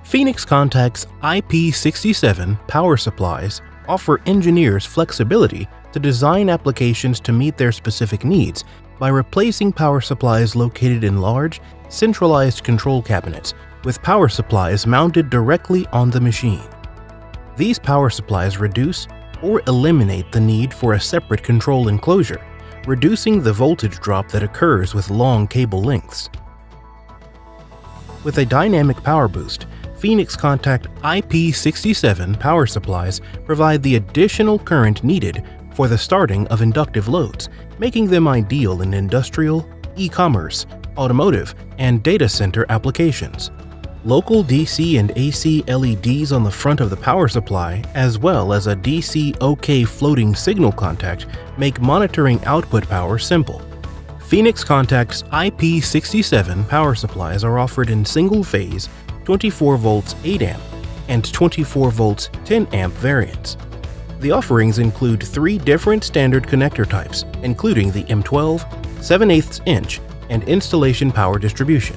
Phoenix Contact's IP67 power supplies offer engineers flexibility to design applications to meet their specific needs by replacing power supplies located in large, centralized control cabinets with power supplies mounted directly on the machine. These power supplies reduce or eliminate the need for a separate control enclosure, reducing the voltage drop that occurs with long cable lengths. With a dynamic power boost, Phoenix Contact IP67 power supplies provide the additional current needed for the starting of inductive loads, making them ideal in industrial, e-commerce, automotive, and data center applications. Local DC and AC LEDs on the front of the power supply, as well as a DC OK floating signal contact, make monitoring output power simple. Phoenix Contact's IP67 power supplies are offered in single-phase 24 volts 8 amp and 24 volts 10 amp variants. The offerings include 3 different standard connector types, including the M12, 7/8 inch, and installation power distribution.